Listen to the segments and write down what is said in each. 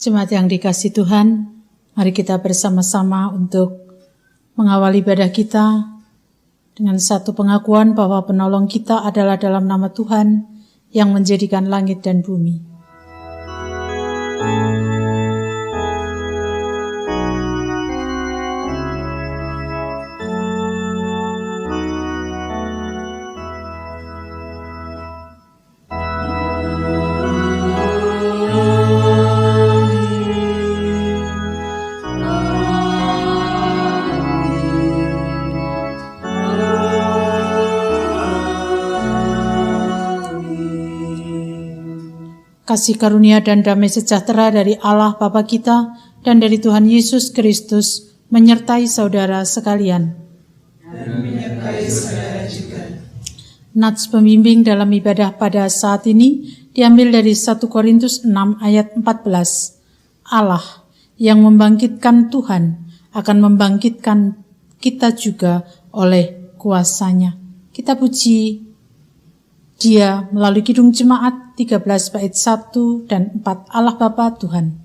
Jemaat yang dikasihi Tuhan, mari kita bersama-sama untuk mengawali ibadah kita dengan satu pengakuan bahwa penolong kita adalah dalam nama Tuhan yang menjadikan langit dan bumi. Kasih karunia dan damai sejahtera dari Allah Bapa kita dan dari Tuhan Yesus Kristus menyertai saudara sekalian. Dan menyertai saudara juga. Nats pembimbing dalam ibadah pada saat ini diambil dari 1 Korintus 6 ayat 14. Allah yang membangkitkan Tuhan akan membangkitkan kita juga oleh kuasa-Nya. Kita puji Dia melalui Kidung Jemaat 13 bait 1 dan 4. Allah Bapa Tuhan.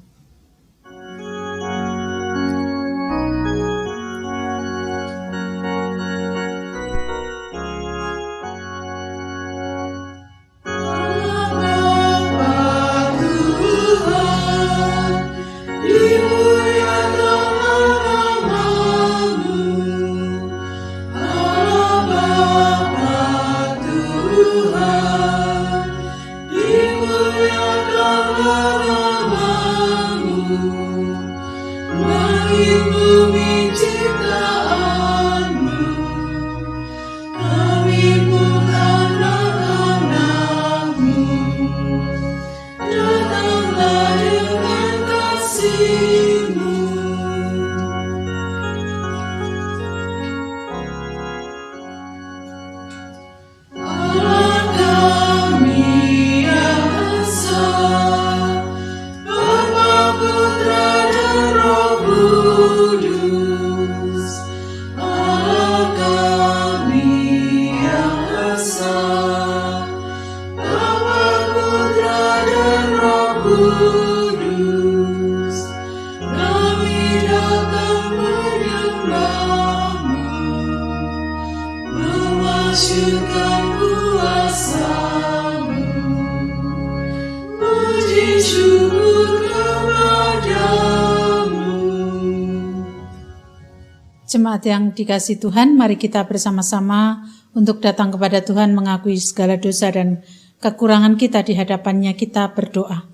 Jemaat yang dikasihi Tuhan, mari kita bersama-sama untuk datang kepada Tuhan mengakui segala dosa dan kekurangan kita di hadapan-Nya. Kita berdoa.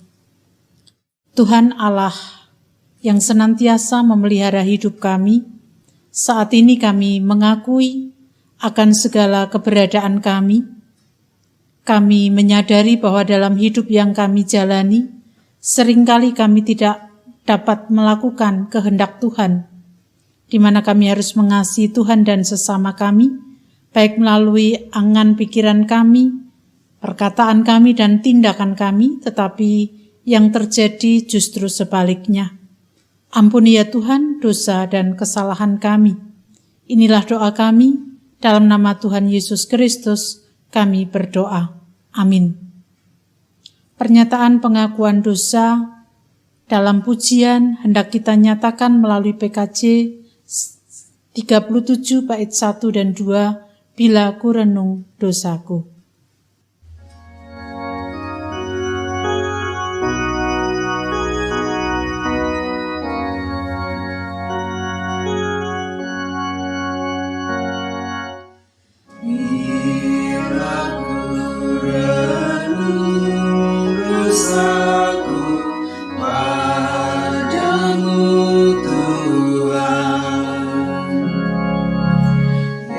Tuhan Allah yang senantiasa memelihara hidup kami, saat ini kami mengakui akan segala keberadaan kami. Kami menyadari bahwa dalam hidup yang kami jalani, seringkali kami tidak dapat melakukan kehendak Tuhan, di mana kami harus mengasihi Tuhan dan sesama kami, baik melalui angan pikiran kami, perkataan kami, dan tindakan kami, tetapi yang terjadi justru sebaliknya. Ampuni ya Tuhan dosa dan kesalahan kami. Inilah doa kami, dalam nama Tuhan Yesus Kristus kami berdoa. Amin. Pernyataan pengakuan dosa dalam pujian hendak kita nyatakan melalui PKJ 37 bait 1 dan 2, bila ku renung dosaku.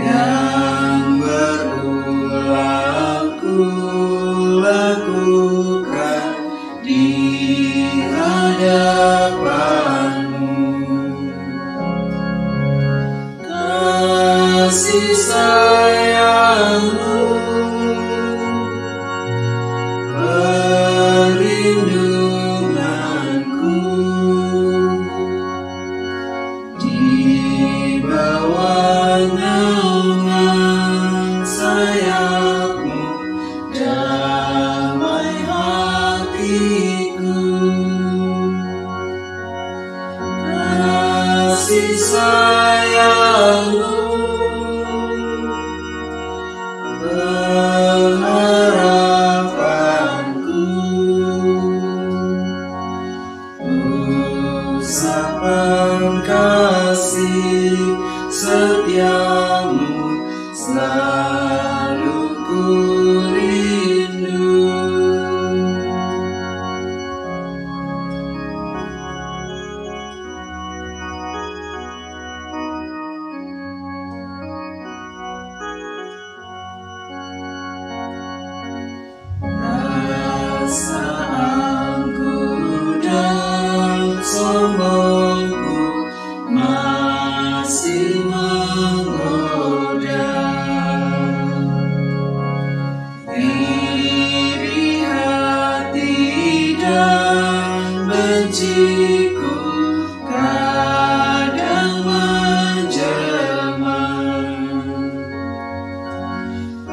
Yang sayang-Mu, perlindunganku. Di bawah naungan sayap-Mu, damai hatiku. Kasih sayang-Mu, pengharapanku. Usapan kasih setia-Mu, selalu ku rindu. Perasaanku dan sombongku masih menggoda. Iri hati dan benciku kadang menjelma.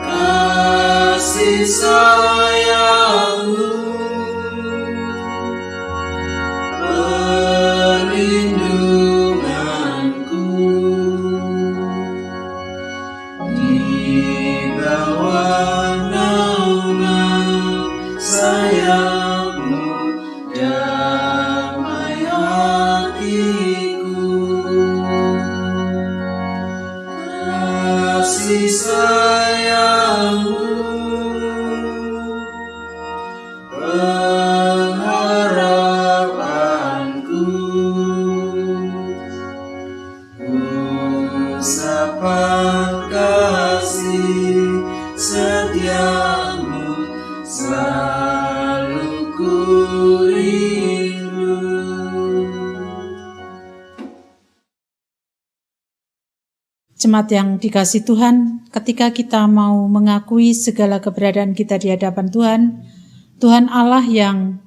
Kasih sayang-Mu, perlindunganku. Di bawah naungan sayap-Mu, damai hatiku. Kasih sayang-Mu, pengharapanku. Usapan kasih setia-Mu, selalu ku rindu. Jemaat yang dikasihi Tuhan, ketika kita mau mengakui segala keberadaan kita di hadapan Tuhan, Tuhan Allah yang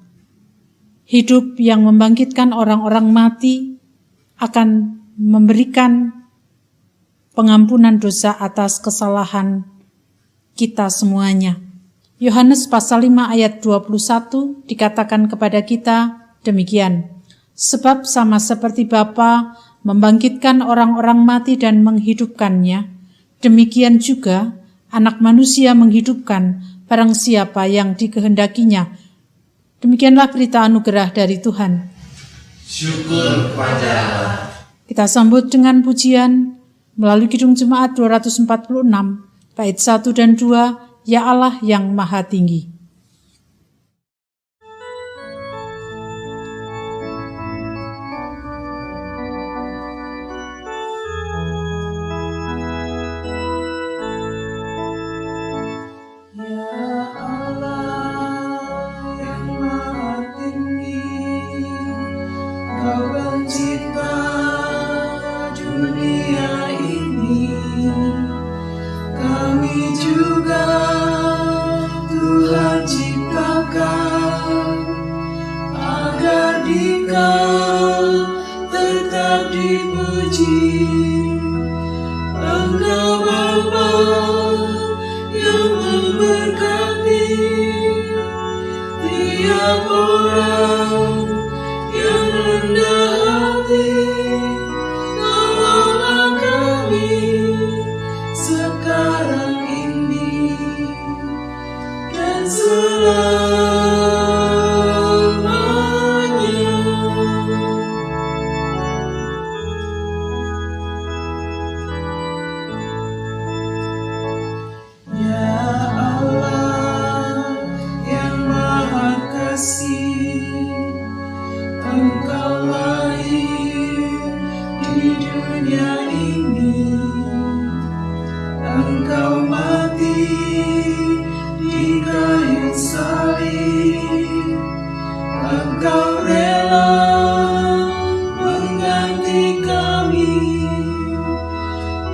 hidup, yang membangkitkan orang-orang mati, akan memberikan pengampunan dosa atas kesalahan kita semuanya. Yohanes pasal 5 ayat 21 dikatakan kepada kita demikian, sebab sama seperti Bapa membangkitkan orang-orang mati dan menghidupkannya, demikian juga Anak Manusia menghidupkan barang siapa yang dikehendakinya. Demikianlah berita anugerah dari Tuhan. Syukur kepada Allah. Kita sambut dengan pujian melalui Kidung Jemaat 246, bait 1 dan 2, Ya Allah yang Maha Tinggi.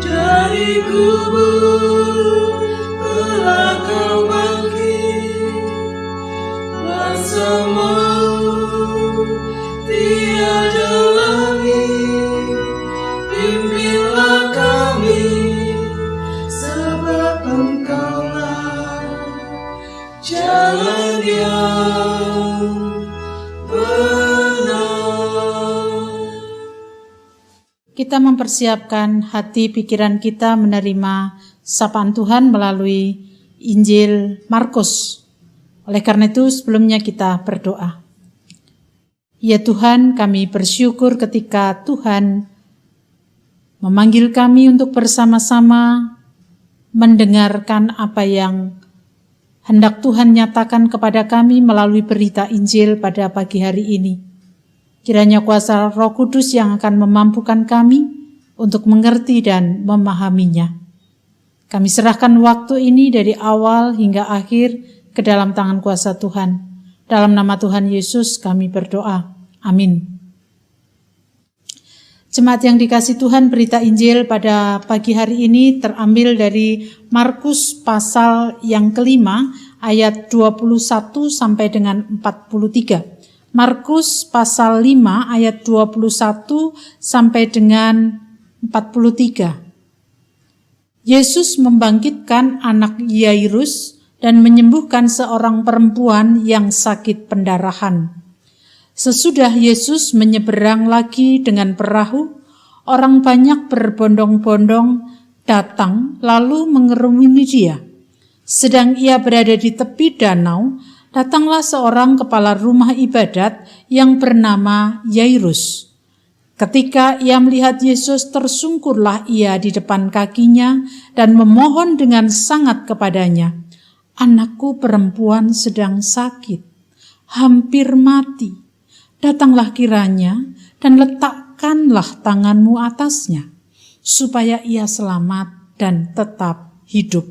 Dari kubur Engkaulah jalan yang benar. Kita mempersiapkan hati pikiran kita menerima sapaan Tuhan melalui Injil Markus. Oleh karena itu sebelumnya kita berdoa. Ya Tuhan, kami bersyukur ketika Tuhan memanggil kami untuk bersama-sama mendengarkan apa yang hendak Tuhan nyatakan kepada kami melalui berita Injil pada pagi hari ini. Kiranya kuasa Roh Kudus yang akan memampukan kami untuk mengerti dan memahaminya. Kami serahkan waktu ini dari awal hingga akhir ke dalam tangan kuasa Tuhan. Dalam nama Tuhan Yesus kami berdoa. Amin. Jemaat yang dikasihi Tuhan, berita Injil pada pagi hari ini terambil dari Markus pasal yang kelima ayat 21 sampai dengan 43. Markus pasal 5 ayat 21 sampai dengan 43. Yesus membangkitkan anak Yairus dan menyembuhkan seorang perempuan yang sakit pendarahan. Sesudah Yesus menyeberang lagi dengan perahu, orang banyak berbondong-bondong datang lalu mengerumuni dia. Sedang ia berada di tepi danau, datanglah seorang kepala rumah ibadat yang bernama Yairus. Ketika ia melihat Yesus, tersungkurlah ia di depan kakinya dan memohon dengan sangat kepadanya, "Anakku perempuan sedang sakit, hampir mati. Datanglah kiranya dan letakkanlah tanganmu atasnya, supaya ia selamat dan tetap hidup."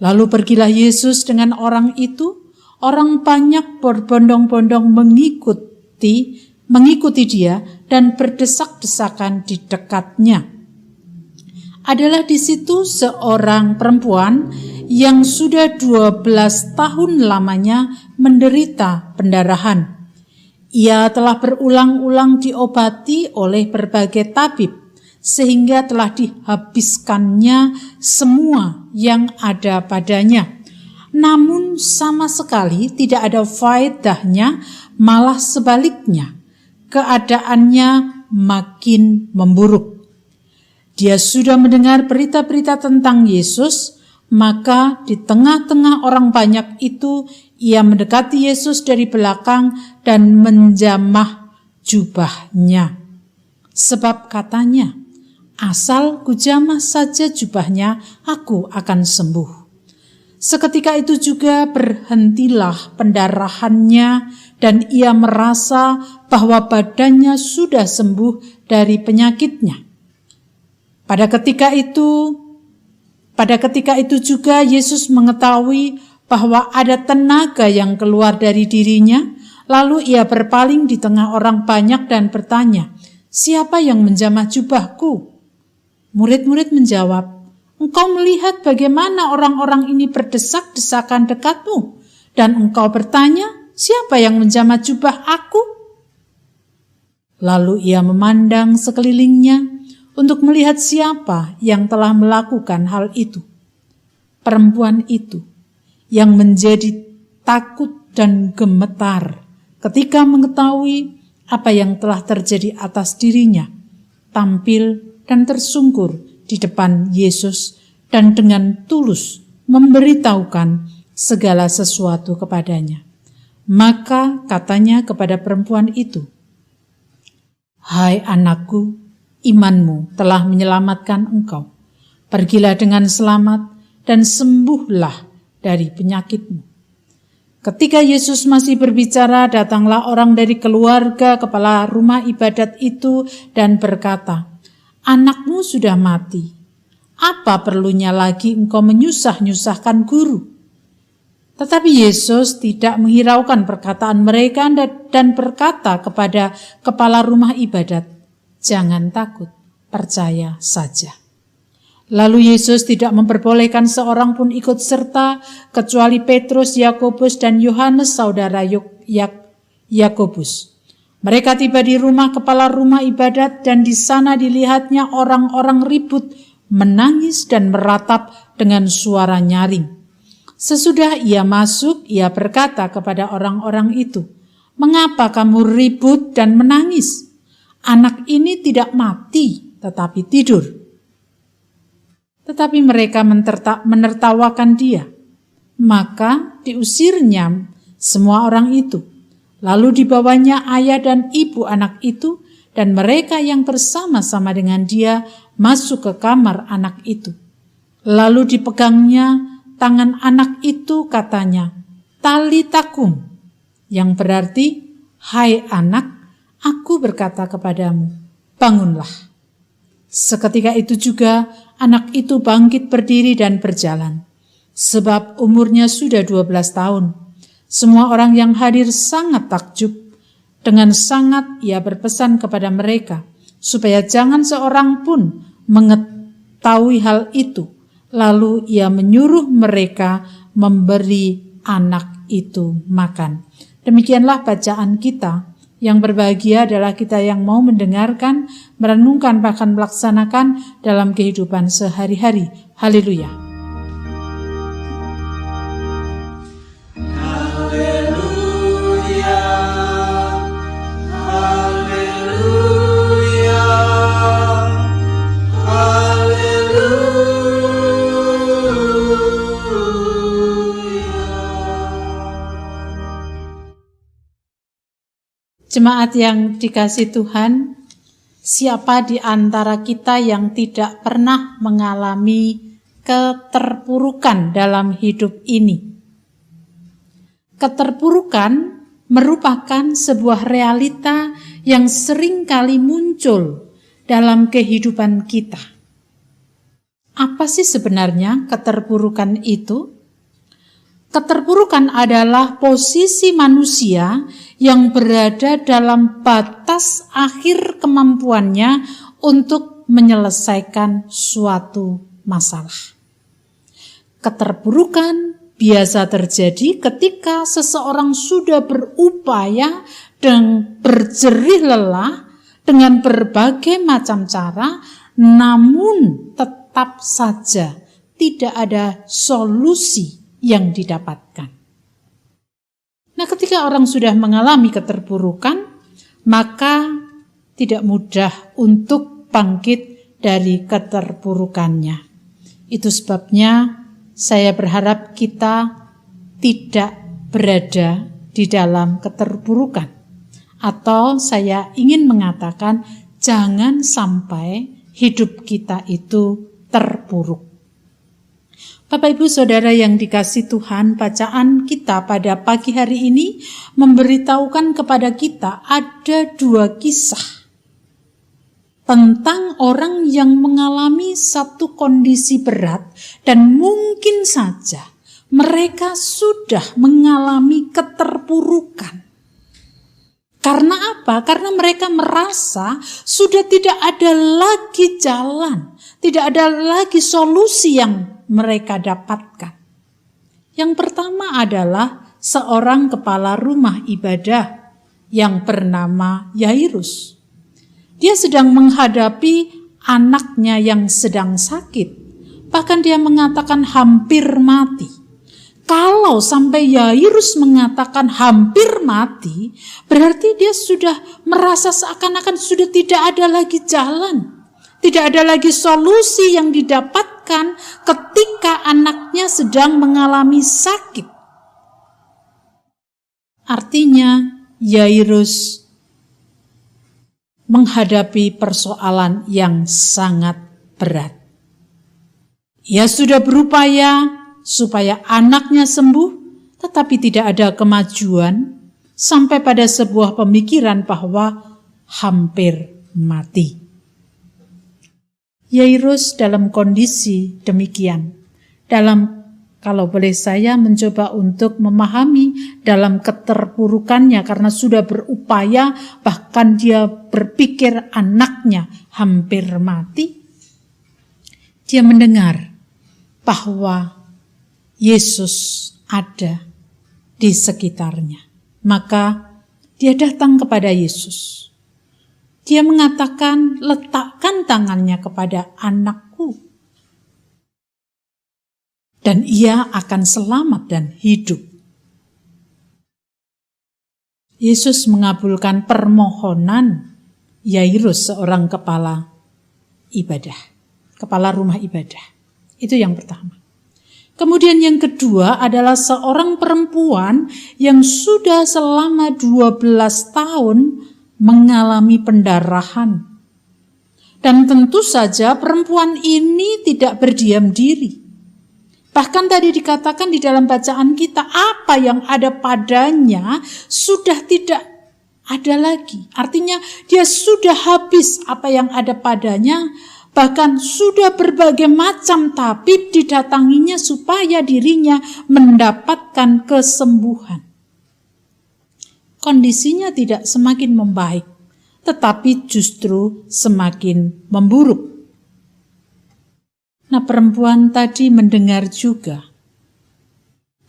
Lalu pergilah Yesus dengan orang itu. Orang banyak berbondong-bondong mengikuti dia dan berdesak-desakan di dekatnya. Adalah di situ seorang perempuan yang sudah 12 tahun lamanya menderita pendarahan. Ia telah berulang-ulang diobati oleh berbagai tabib, sehingga telah dihabiskannya semua yang ada padanya. Namun sama sekali tidak ada faedahnya, malah sebaliknya, keadaannya makin memburuk. Dia sudah mendengar berita-berita tentang Yesus, maka di tengah-tengah orang banyak itu, ia mendekati Yesus dari belakang dan menjamah jubahnya. Sebab katanya, "Asal kujamah saja jubahnya, aku akan sembuh." Seketika itu juga berhentilah pendarahannya dan ia merasa bahwa badannya sudah sembuh dari penyakitnya. Pada ketika itu juga Yesus mengetahui bahwa ada tenaga yang keluar dari dirinya, lalu ia berpaling di tengah orang banyak dan bertanya, "Siapa yang menjamah jubahku?" Murid-murid menjawab, "Engkau melihat bagaimana orang-orang ini berdesak-desakan dekatmu, dan engkau bertanya, siapa yang menjamah jubah aku?" Lalu ia memandang sekelilingnya untuk melihat siapa yang telah melakukan hal itu. Perempuan itu yang menjadi takut dan gemetar ketika mengetahui apa yang telah terjadi atas dirinya, tampil dan tersungkur di depan Yesus dan dengan tulus memberitahukan segala sesuatu kepadanya. Maka katanya kepada perempuan itu, "Hai anakku, imanmu telah menyelamatkan engkau. Pergilah dengan selamat dan sembuhlah dari penyakitmu." Ketika Yesus masih berbicara, datanglah orang dari keluarga kepala rumah ibadat itu dan berkata, "Anakmu sudah mati. Apa perlunya lagi engkau menyusah-nyusahkan guru?" Tetapi Yesus tidak menghiraukan perkataan mereka dan berkata kepada kepala rumah ibadat, "Jangan takut, percaya saja." Lalu Yesus tidak memperbolehkan seorang pun ikut serta kecuali Petrus, Yakobus, dan Yohanes saudara Yakobus. Mereka tiba di rumah kepala rumah ibadat dan di sana dilihatnya orang-orang ribut, menangis dan meratap dengan suara nyaring. Sesudah ia masuk, ia berkata kepada orang-orang itu, "Mengapa kamu ribut dan menangis? Anak ini tidak mati, tetapi tidur." Tetapi mereka menertawakan dia. Maka diusirnya semua orang itu. Lalu dibawanya ayah dan ibu anak itu, dan mereka yang bersama-sama dengan dia masuk ke kamar anak itu. Lalu dipegangnya tangan anak itu, katanya, "Talita kum," yang berarti, "Hai anak, aku berkata kepadamu, bangunlah." Seketika itu juga anak itu bangkit berdiri dan berjalan, sebab umurnya sudah 12 tahun. Semua orang yang hadir sangat takjub. Dengan sangat ia berpesan kepada mereka, supaya jangan seorang pun mengetahui hal itu. Lalu ia menyuruh mereka memberi anak itu makan. Demikianlah bacaan kita. Yang berbahagia adalah kita yang mau mendengarkan, merenungkan, bahkan melaksanakan dalam kehidupan sehari-hari. Haleluya. Haleluya. Haleluya. Jemaat yang dikasihi Tuhan, siapa di antara kita yang tidak pernah mengalami keterpurukan dalam hidup ini? Keterpurukan merupakan sebuah realita yang sering kali muncul dalam kehidupan kita. Apa sih sebenarnya keterpurukan itu? Keterpurukan adalah posisi manusia yang berada dalam batas akhir kemampuannya untuk menyelesaikan suatu masalah. Keterpurukan biasa terjadi ketika seseorang sudah berupaya dan berjerih lelah dengan berbagai macam cara, namun tetap saja tidak ada solusi yang didapatkan. Nah, ketika orang sudah mengalami keterpurukan, maka tidak mudah untuk bangkit dari keterpurukannya. Itu sebabnya saya berharap kita tidak berada di dalam keterpurukan. Atau saya ingin mengatakan, jangan sampai hidup kita itu terpuruk. Bapak Ibu Saudara yang dikasihi Tuhan, bacaan kita pada pagi hari ini memberitahukan kepada kita ada 2 kisah tentang orang yang mengalami satu kondisi berat dan mungkin saja mereka sudah mengalami keterpurukan. Karena apa? Karena mereka merasa sudah tidak ada lagi jalan, tidak ada lagi solusi yang mereka dapatkan. Yang pertama adalah seorang kepala rumah ibadah yang bernama Yairus. Dia sedang menghadapi anaknya yang sedang sakit. Bahkan dia mengatakan hampir mati. Kalau sampai Yairus mengatakan hampir mati, berarti dia sudah merasa seakan-akan sudah tidak ada lagi jalan. Tidak ada lagi solusi yang didapatkan ketika anaknya sedang mengalami sakit. Artinya, Yairus menghadapi persoalan yang sangat berat. Ia sudah berupaya supaya anaknya sembuh, tetapi tidak ada kemajuan, sampai pada sebuah pemikiran bahwa hampir mati. Yairus dalam kondisi demikian. Kalau boleh saya mencoba untuk memahami dalam keterpurukannya karena sudah berupaya, bahkan dia berpikir anaknya hampir mati. Dia mendengar bahwa Yesus ada di sekitarnya. Maka dia datang kepada Yesus. Dia mengatakan, letakkan tangannya kepada anakku. dan ia akan selamat dan hidup. Yesus mengabulkan permohonan Yairus, seorang kepala rumah ibadah. Itu yang pertama. Kemudian yang kedua adalah seorang perempuan yang sudah selama 12 tahun mengalami pendarahan. Dan tentu saja perempuan ini tidak berdiam diri. Bahkan tadi dikatakan di dalam bacaan kita, apa yang ada padanya sudah tidak ada lagi. Artinya dia sudah habis apa yang ada padanya, bahkan sudah berbagai macam tabib didatanginya supaya dirinya mendapatkan kesembuhan. Kondisinya tidak semakin membaik, tetapi justru semakin memburuk. Nah, perempuan tadi mendengar juga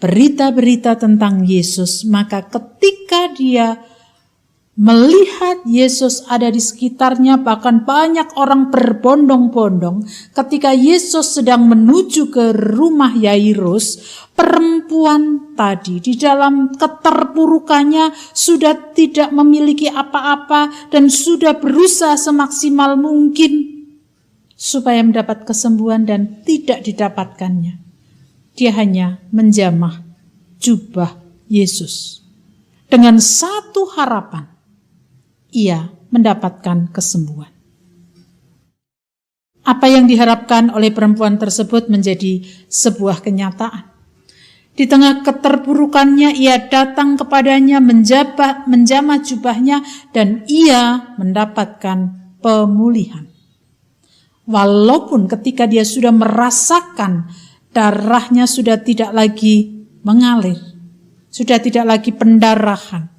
berita-berita tentang Yesus, maka ketika dia melihat Yesus ada di sekitarnya, bahkan banyak orang berbondong-bondong, ketika Yesus sedang menuju ke rumah Yairus, perempuan tadi di dalam keterpurukannya sudah tidak memiliki apa-apa dan sudah berusaha semaksimal mungkin supaya mendapat kesembuhan dan tidak didapatkannya. Dia hanya menjamah jubah Yesus. Dengan satu harapan, ia mendapatkan kesembuhan. Apa yang diharapkan oleh perempuan tersebut menjadi sebuah kenyataan. Di tengah keterpurukannya, ia datang kepadanya, menjamah jubahnya, dan ia mendapatkan pemulihan. Walaupun ketika dia sudah merasakan darahnya sudah tidak lagi mengalir, sudah tidak lagi pendarahan,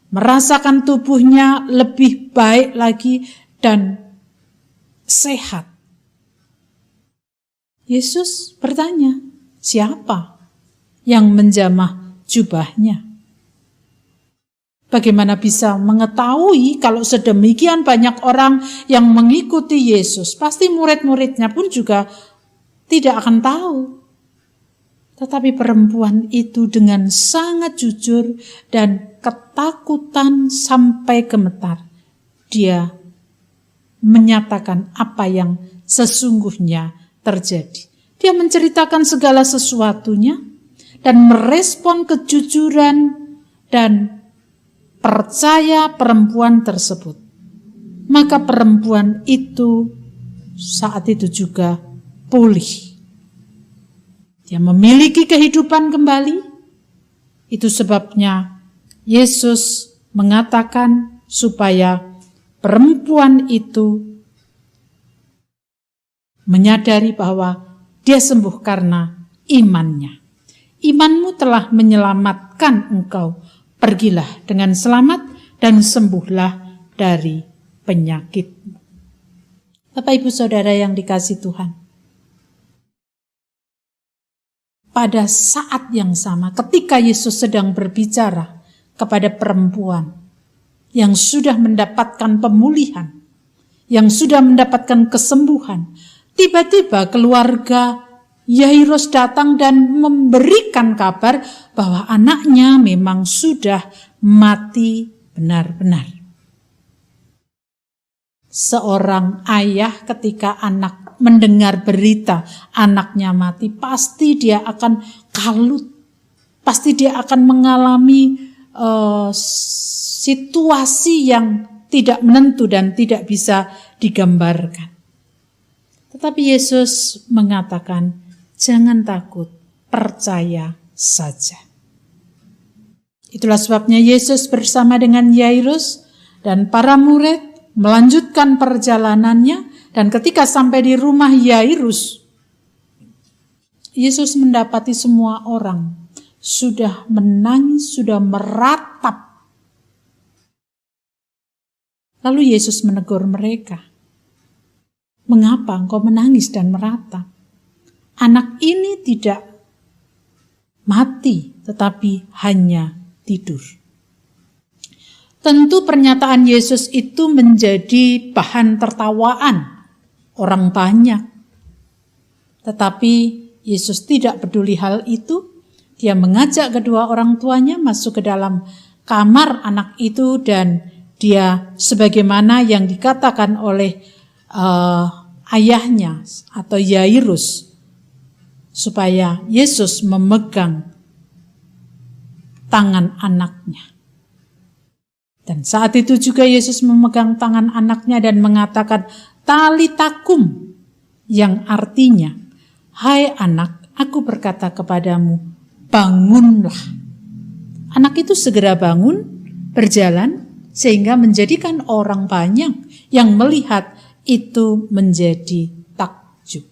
merasakan tubuhnya lebih baik lagi dan sehat. Yesus bertanya, siapa yang menjamah jubahnya? Bagaimana bisa mengetahui kalau sedemikian banyak orang yang mengikuti Yesus? Pasti murid-muridnya pun juga tidak akan tahu. Tetapi perempuan itu dengan sangat jujur dan ketakutan sampai gemetar, dia menyatakan apa yang sesungguhnya terjadi. Dia menceritakan segala sesuatunya dan merespon kejujuran dan percaya perempuan tersebut. Maka perempuan itu saat itu juga pulih. Dia memiliki kehidupan kembali. Itu sebabnya Yesus mengatakan supaya perempuan itu menyadari bahwa dia sembuh karena imannya. Imanmu telah menyelamatkan engkau. Pergilah dengan selamat dan sembuhlah dari penyakitmu. Bapak Ibu Saudara yang dikasihi Tuhan, pada saat yang sama ketika Yesus sedang berbicara kepada perempuan yang sudah mendapatkan pemulihan, yang sudah mendapatkan kesembuhan, tiba-tiba keluarga Yairus datang dan memberikan kabar bahwa anaknya memang sudah mati benar-benar. Seorang ayah ketika anak mendengar berita anaknya mati, pasti dia akan kalut, pasti dia akan mengalami situasi yang tidak menentu dan tidak bisa digambarkan. Tetapi Yesus mengatakan, jangan takut, percaya saja. Itulah sebabnya Yesus bersama dengan Yairus dan para murid melanjutkan perjalanannya, dan ketika sampai di rumah Yairus, Yesus mendapati semua orang sudah menangis, sudah meratap. Lalu Yesus menegur mereka, mengapa engkau menangis dan meratap? Anak ini tidak mati, tetapi hanya tidur. Tentu pernyataan Yesus itu menjadi bahan tertawaan orang banyak. Tetapi Yesus tidak peduli hal itu. Dia mengajak kedua orang tuanya masuk ke dalam kamar anak itu, dan dia sebagaimana yang dikatakan oleh ayahnya atau Yairus, supaya Yesus memegang tangan anaknya. Dan saat itu juga Yesus memegang tangan anaknya dan mengatakan talitakum, yang artinya, hai anak, aku berkata kepadamu, bangunlah. Anak itu segera bangun, berjalan, sehingga menjadikan orang banyak yang melihat itu menjadi takjub.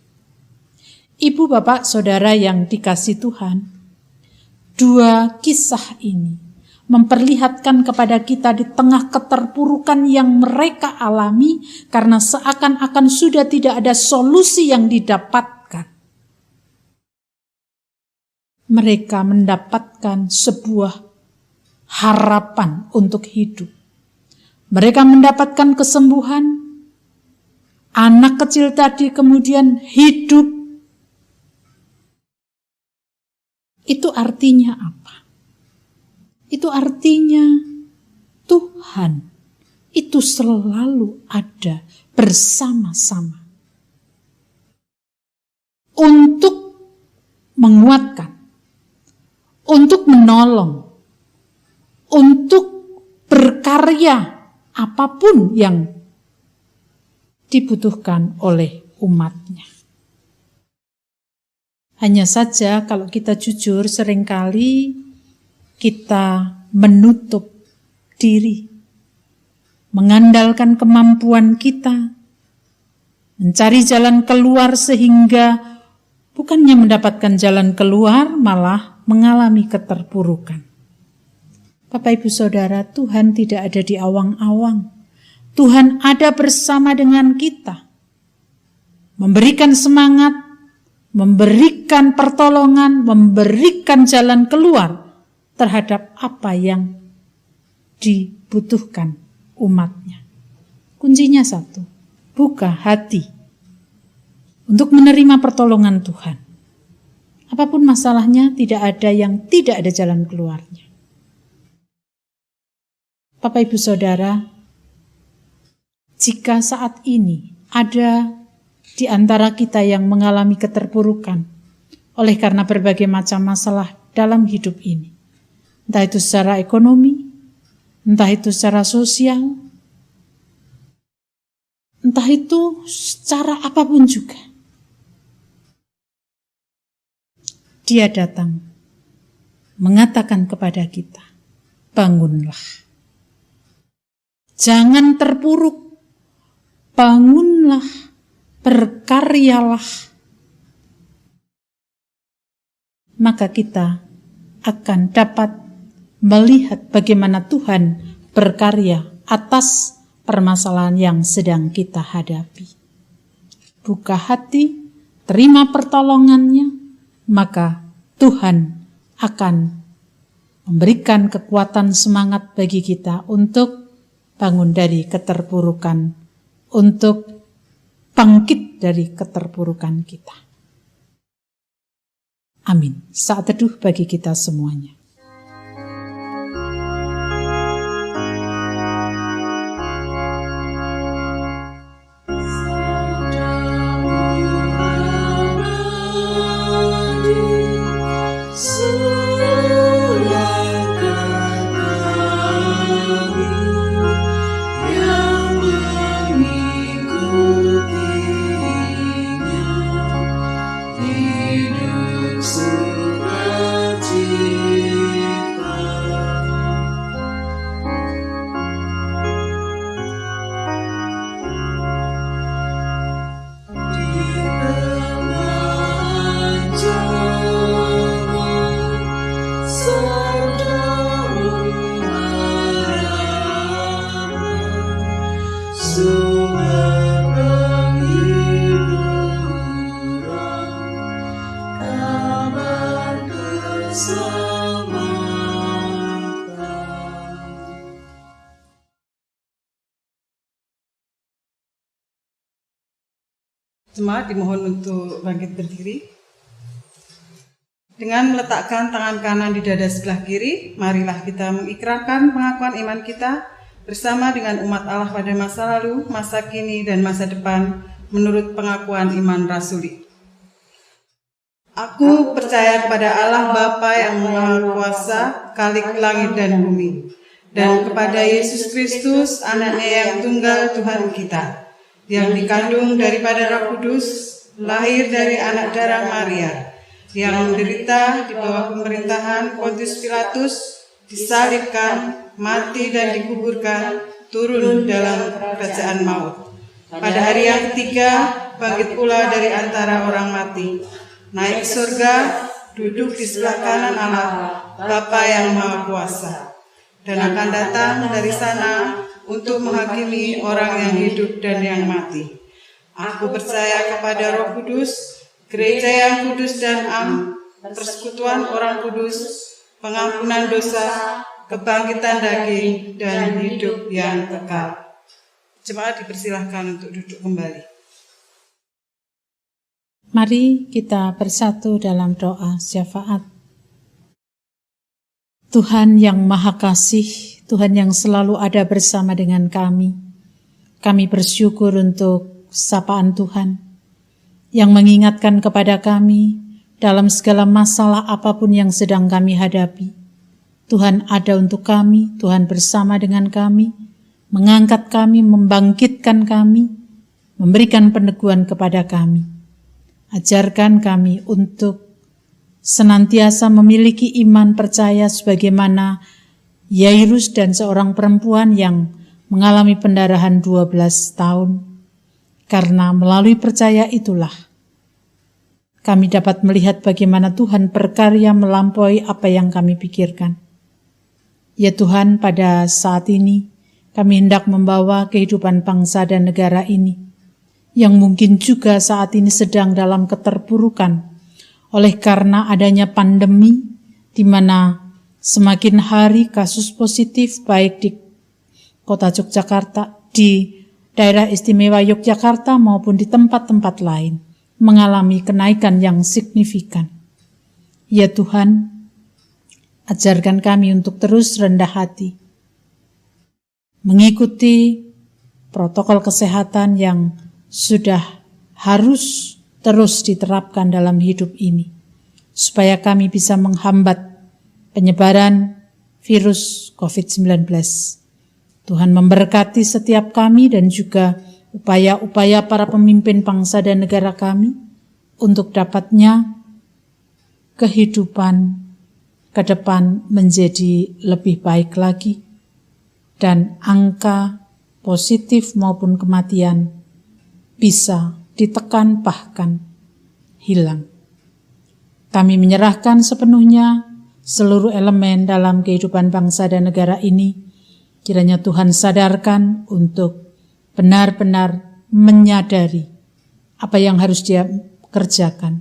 Ibu, bapak, saudara yang dikasihi Tuhan, dua kisah ini memperlihatkan kepada kita di tengah keterpurukan yang mereka alami, karena seakan-akan sudah tidak ada solusi yang didapatkan. Mereka mendapatkan sebuah harapan untuk hidup. Mereka mendapatkan kesembuhan. Anak kecil tadi kemudian hidup. Itu artinya apa? Itu artinya Tuhan itu selalu ada bersama-sama untuk menguatkan, untuk menolong, untuk berkarya apapun yang dibutuhkan oleh umatnya. Hanya saja kalau kita jujur, seringkali kita menutup diri, mengandalkan kemampuan kita, mencari jalan keluar sehingga bukannya mendapatkan jalan keluar, malah mengalami keterpurukan. Bapak, Ibu, Saudara, Tuhan tidak ada di awang-awang. Tuhan ada bersama dengan kita, memberikan semangat, memberikan pertolongan, memberikan jalan keluar terhadap apa yang dibutuhkan umatnya. Kuncinya satu, buka hati untuk menerima pertolongan Tuhan. Apapun masalahnya, tidak ada yang tidak ada jalan keluarnya. Bapak, Ibu, Saudara, jika saat ini ada di antara kita yang mengalami keterpurukan oleh karena berbagai macam masalah dalam hidup ini, entah itu secara ekonomi, entah itu secara sosial, entah itu secara apapun juga, Dia datang mengatakan kepada kita, bangunlah. Jangan terpuruk, bangunlah, berkaryalah. Maka kita akan dapat melihat bagaimana Tuhan berkarya atas permasalahan yang sedang kita hadapi. Buka hati, terima pertolongannya, maka Tuhan akan memberikan kekuatan semangat bagi kita untuk bangun dari keterpurukan, untuk bangkit dari keterpurukan kita. Amin. Saat teduh bagi kita semuanya. Jemaat dimohon untuk bangkit berdiri. Dengan meletakkan tangan kanan di dada sebelah kiri, marilah kita mengikrarkan pengakuan iman kita bersama dengan umat Allah pada masa lalu, masa kini, dan masa depan menurut pengakuan iman rasuli. Aku percaya kepada Allah Bapa yang Maha Kuasa, Khalik langit dan bumi, dan kepada Yesus Kristus, anaknya yang tunggal Tuhan kita, yang dikandung daripada Roh Kudus, lahir dari anak darah Maria, yang menderita di bawah pemerintahan Pontius Pilatus, disalibkan, mati dan dikuburkan, turun dalam kerajaan maut. Pada hari yang ketiga, bangkit pula dari antara orang mati, naik ke surga, duduk di sebelah kanan Allah, Bapa yang Maha Kuasa, dan akan datang dari sana untuk menghakimi orang yang hidup dan yang mati. Aku percaya kepada Roh Kudus, gereja yang kudus dan persekutuan orang kudus, pengampunan dosa, kebangkitan daging, dan hidup yang kekal. Jemaat dipersilahkan untuk duduk kembali. Mari kita bersatu dalam doa syafaat. Tuhan yang Maha Kasih, Tuhan yang selalu ada bersama dengan kami. Kami bersyukur untuk sapaan Tuhan yang mengingatkan kepada kami dalam segala masalah apapun yang sedang kami hadapi. Tuhan ada untuk kami, Tuhan bersama dengan kami, mengangkat kami, membangkitkan kami, memberikan peneguhan kepada kami. Ajarkan kami untuk senantiasa memiliki iman percaya sebagaimana Yairus dan seorang perempuan yang mengalami pendarahan 12 tahun. Karena melalui percaya itulah kami dapat melihat bagaimana Tuhan berkarya melampaui apa yang kami pikirkan. Ya Tuhan, pada saat ini kami hendak membawa kehidupan bangsa dan negara ini yang mungkin juga saat ini sedang dalam keterpurukan oleh karena adanya pandemi di mana semakin hari kasus positif baik di kota Yogyakarta, di daerah istimewa Yogyakarta maupun di tempat-tempat lain mengalami kenaikan yang signifikan. Ya Tuhan, ajarkan kami untuk terus rendah hati, mengikuti protokol kesehatan yang sudah harus terus diterapkan dalam hidup ini, supaya kami bisa menghambat penyebaran virus COVID-19. Tuhan memberkati setiap kami dan juga upaya-upaya para pemimpin bangsa dan negara kami untuk dapatnya kehidupan ke depan menjadi lebih baik lagi dan angka positif maupun kematian bisa ditekan bahkan hilang. Kami menyerahkan sepenuhnya seluruh elemen dalam kehidupan bangsa dan negara ini. Kiranya Tuhan sadarkan untuk benar-benar menyadari apa yang harus Dia kerjakan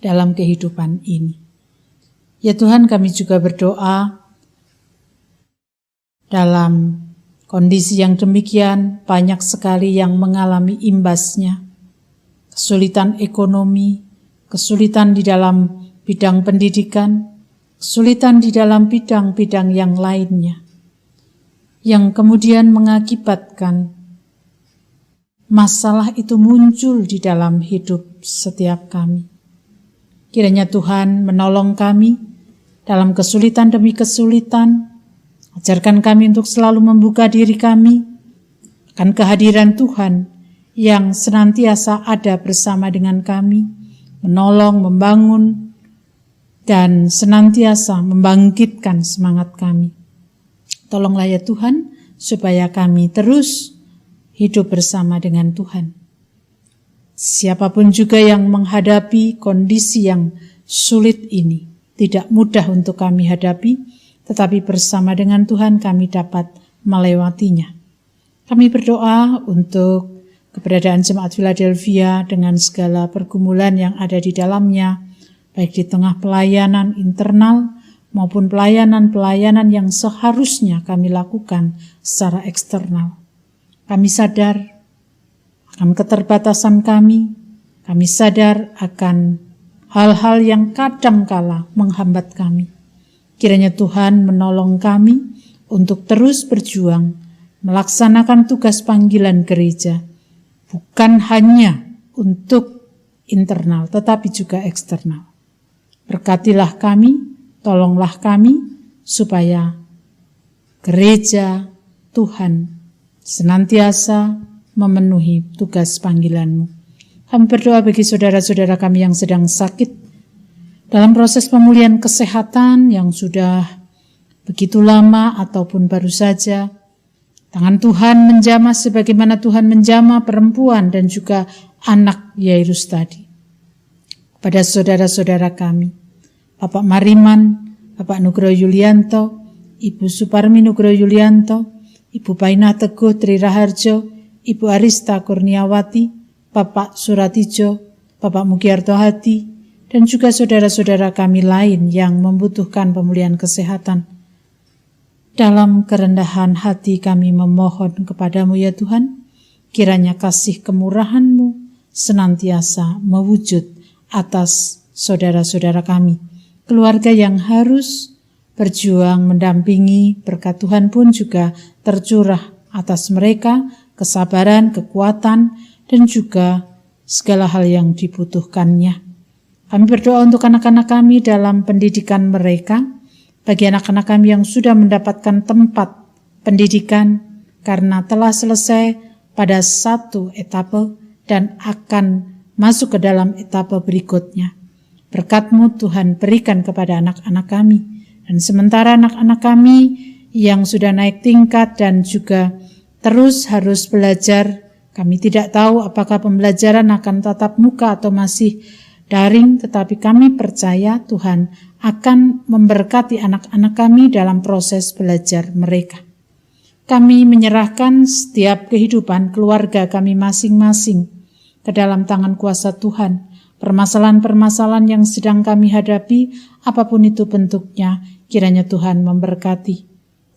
dalam kehidupan ini. Ya Tuhan, kami juga berdoa dalam kondisi yang demikian banyak sekali yang mengalami imbasnya. Kesulitan ekonomi, kesulitan di dalam bidang pendidikan, kesulitan di dalam bidang-bidang yang lainnya, yang kemudian mengakibatkan masalah itu muncul di dalam hidup setiap kami. Kiranya Tuhan menolong kami dalam kesulitan demi kesulitan. Ajarkan kami untuk selalu membuka diri kami akan kehadiran Tuhan yang senantiasa ada bersama dengan kami, menolong, membangun, dan senantiasa membangkitkan semangat kami. Tolonglah ya Tuhan, supaya kami terus hidup bersama dengan Tuhan. Siapapun juga yang menghadapi kondisi yang sulit ini, tidak mudah untuk kami hadapi, tetapi bersama dengan Tuhan kami dapat melewatinya. Kami berdoa untuk keberadaan Jemaat Philadelphia dengan segala pergumulan yang ada di dalamnya, baik di tengah pelayanan internal maupun pelayanan-pelayanan yang seharusnya kami lakukan secara eksternal. Kami sadar akan keterbatasan kami sadar akan hal-hal yang kadangkala menghambat kami. Kiranya Tuhan menolong kami untuk terus berjuang, melaksanakan tugas panggilan gereja, bukan hanya untuk internal, tetapi juga eksternal. Berkatilah kami, tolonglah kami, supaya gereja Tuhan senantiasa memenuhi tugas panggilan-Mu. Kami berdoa bagi saudara-saudara kami yang sedang sakit, dalam proses pemulihan kesehatan yang sudah begitu lama ataupun baru saja. Tangan Tuhan menjamah sebagaimana Tuhan menjamah perempuan dan juga anak Yairus tadi. Pada saudara-saudara kami, Bapak Mariman, Bapak Nugroho Yulianto, Ibu Suparmi Nugroho Yulianto, Ibu Painah Teguh Tri Raharjo, Ibu Arista Kurniawati, Bapak Suratijo, Bapak Mugiarto Hadi, dan juga saudara-saudara kami lain yang membutuhkan pemulihan kesehatan. Dalam kerendahan hati kami memohon kepadamu ya Tuhan, kiranya kasih kemurahan-Mu senantiasa mewujud atas saudara-saudara kami, keluarga yang harus berjuang mendampingi, berkat Tuhan pun juga tercurah atas mereka, kesabaran, kekuatan, dan juga segala hal yang dibutuhkannya. Kami berdoa untuk anak-anak kami dalam pendidikan mereka, bagi anak-anak kami yang sudah mendapatkan tempat pendidikan karena telah selesai pada satu etape dan akan masuk ke dalam etape berikutnya. Berkat-Mu Tuhan berikan kepada anak-anak kami. Dan sementara anak-anak kami yang sudah naik tingkat dan juga terus harus belajar, kami tidak tahu apakah pembelajaran akan tatap muka atau masih daring, tetapi kami percaya Tuhan akan memberkati anak-anak kami dalam proses belajar mereka. Kami menyerahkan setiap kehidupan keluarga kami masing-masing ke dalam tangan kuasa Tuhan. Permasalahan-permasalahan yang sedang kami hadapi, apapun itu bentuknya, kiranya Tuhan memberkati.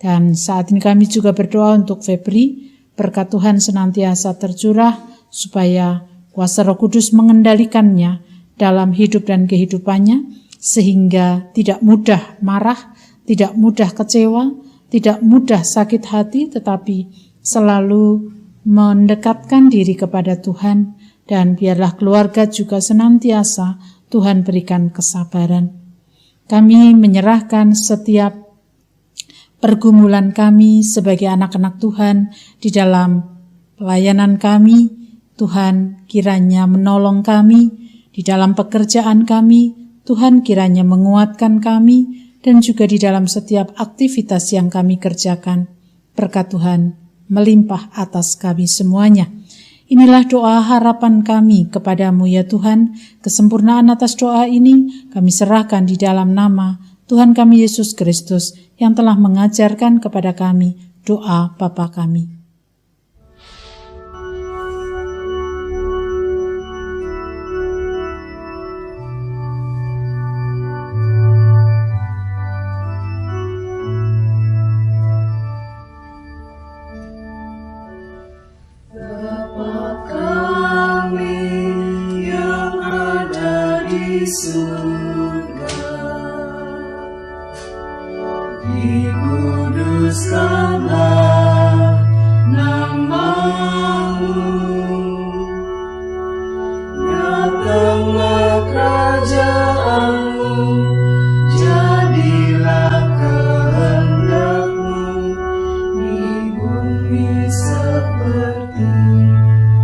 Dan saat ini kami juga berdoa untuk Febri, berkat Tuhan senantiasa tercurah, supaya kuasa Roh Kudus mengendalikannya dalam hidup dan kehidupannya, sehingga tidak mudah marah, tidak mudah kecewa, tidak mudah sakit hati, tetapi selalu mendekatkan diri kepada Tuhan, dan biarlah keluarga juga senantiasa Tuhan berikan kesabaran. Kami menyerahkan setiap pergumulan kami sebagai anak-anak Tuhan di dalam pelayanan kami. Tuhan kiranya menolong kami di dalam pekerjaan kami. Tuhan kiranya menguatkan kami dan juga di dalam setiap aktivitas yang kami kerjakan. Berkat Tuhan melimpah atas kami semuanya. Inilah doa harapan kami kepadamu ya Tuhan. Kesempurnaan atas doa ini kami serahkan di dalam nama Tuhan kami Yesus Kristus yang telah mengajarkan kepada kami doa Bapa kami. Dikuduskanlah nama-Mu, datanglah kerajaan-Mu, jadilah kehendak-Mu di bumi seperti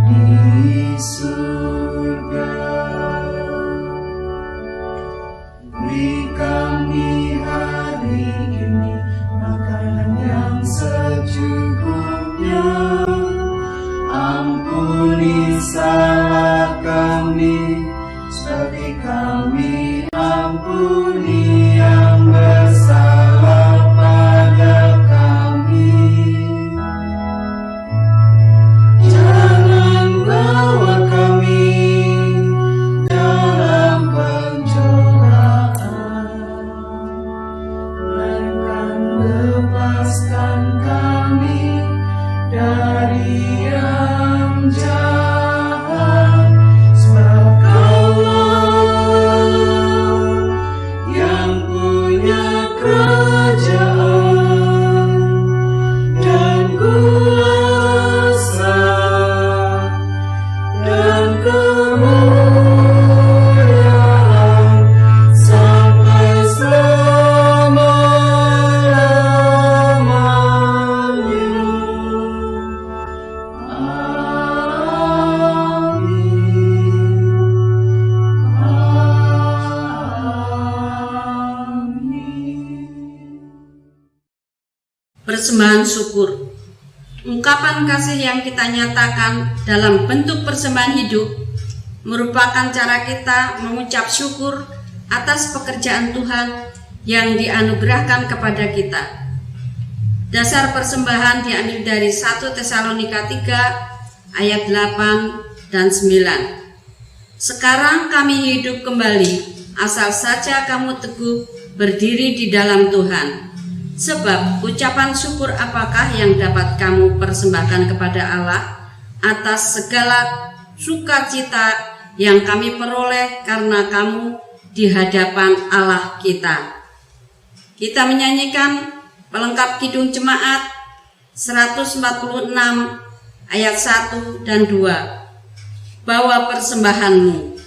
di surga. Beri kami hari ini makanan yang secukupnya, ampuni salah kami, seperti kami ampuni yang bersalah pada kami. Jangan bawa kami dalam pencobaan, lepaskan kami dari yang jahat, sebab Kaulah persembahan syukur. Ungkapan kasih yang kita nyatakan dalam bentuk persembahan hidup merupakan cara kita mengucap syukur atas pekerjaan Tuhan yang dianugerahkan kepada kita. Dasar persembahan diambil dari 1 Tesalonika 3 ayat 8 dan 9. Sekarang kami hidup kembali, asal saja kamu teguh berdiri di dalam Tuhan. Sebab ucapan syukur apakah yang dapat kamu persembahkan kepada Allah atas segala sukacita yang kami peroleh karena kamu di hadapan Allah kita. Kita menyanyikan pelengkap kidung jemaat 146 ayat 1 dan 2. Bawa persembahanmu.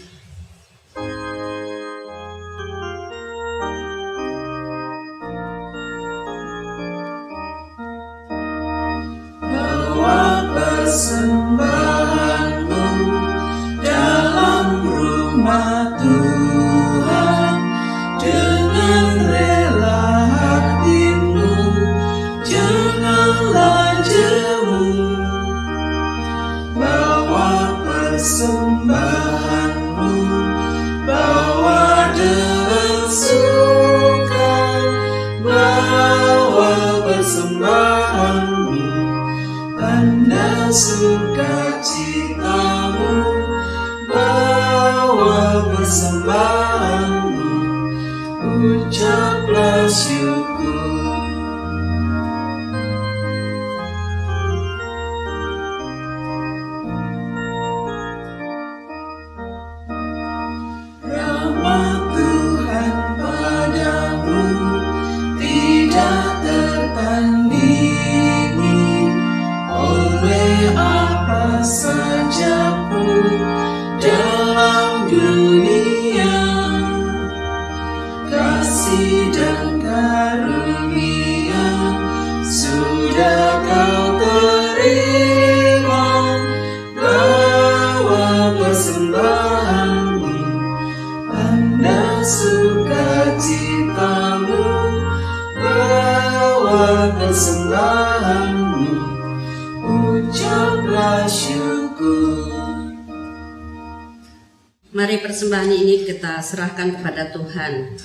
Persembahanmu dalam rumah Tuhan, dengan rela hatimu, janganlah jemu. Bawa persembahanmu, bawa dengan suka, bawa persembahanmu, tanda sukacitamu, bawa persembahanmu, ucaplah syukur. Rahmat Tuhan padamu tidak tertandingi oleh apa saja pun dalam dunia. Kasih dan karunia sudah kau terima. Bawa persembahanmu, tanda sukacitamu, bawa persembahanmu, ucaplah syukur. Mari persembahan ini kita serahkan kepada Tuhan.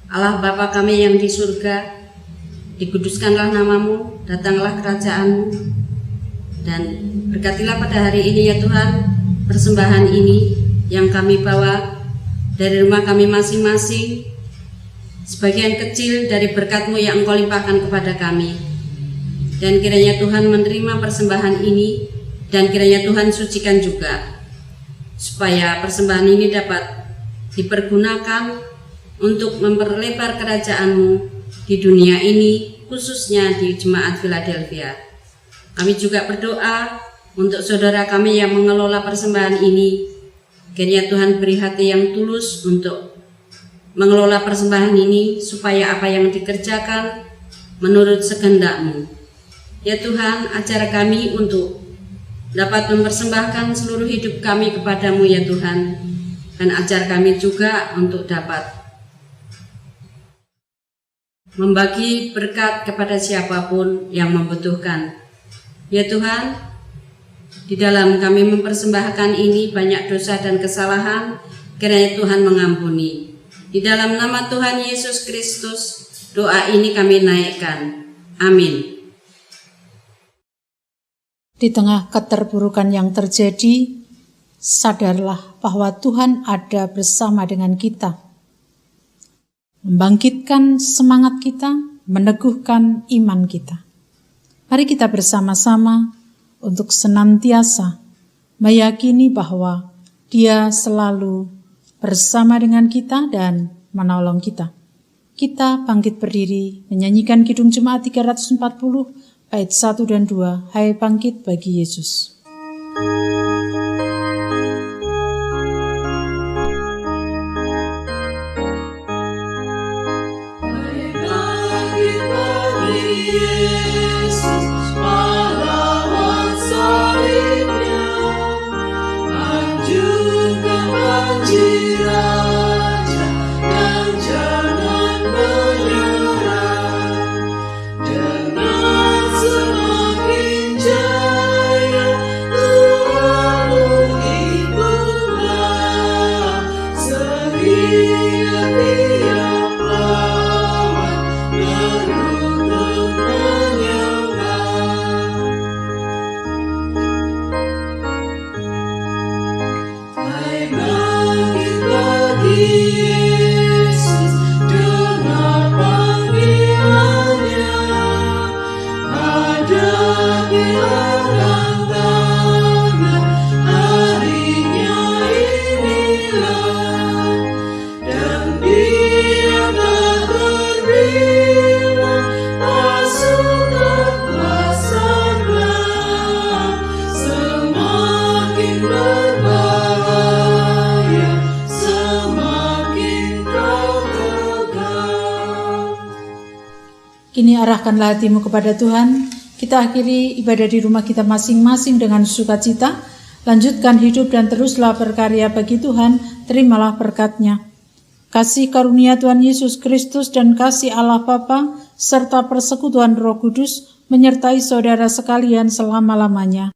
Allah Bapa kami yang di surga, dikuduskanlah namamu, datanglah kerajaanmu, dan berkatilah pada hari ini ya Tuhan, persembahan ini yang kami bawa dari rumah kami masing-masing, sebagian kecil dari berkat-Mu yang Engkau limpahkan kepada kami. Dan kiranya Tuhan menerima persembahan ini, dan kiranya Tuhan sucikan juga, supaya persembahan ini dapat dipergunakan untuk memperlebar kerajaan-Mu di dunia ini, khususnya di Jemaat Philadelphia. Kami juga berdoa untuk saudara kami yang mengelola persembahan ini, kiranya Tuhan beri hati yang tulus untuk mengelola persembahan ini, supaya apa yang dikerjakan menurut kehendak-Mu. Ya Tuhan, ajar kami untuk dapat mempersembahkan seluruh hidup kami kepadamu ya Tuhan, dan ajar kami juga untuk dapat membagi berkat kepada siapapun yang membutuhkan. Ya Tuhan, di dalam kami mempersembahkan ini banyak dosa dan kesalahan, kiranya Tuhan mengampuni. Di dalam nama Tuhan Yesus Kristus, doa ini kami naikkan. Amin. Di tengah keterpurukan yang terjadi, sadarlah bahwa Tuhan ada bersama dengan kita. Membangkitkan semangat kita, meneguhkan iman kita. Mari kita bersama-sama untuk senantiasa meyakini bahwa Dia selalu bersama dengan kita dan menolong kita. Kita bangkit berdiri menyanyikan Kidung Jemaat 340 bait 1 dan 2, Hai bangkit bagi Yesus. Dengan Kini arahkanlah hatimu kepada Tuhan. Kita akhiri ibadah di rumah kita masing-masing dengan sukacita. Lanjutkan hidup dan teruslah berkarya bagi Tuhan. Terimalah berkat-Nya. Kasih karunia Tuhan Yesus Kristus dan kasih Allah Bapa serta persekutuan Roh Kudus menyertai saudara sekalian selama-lamanya.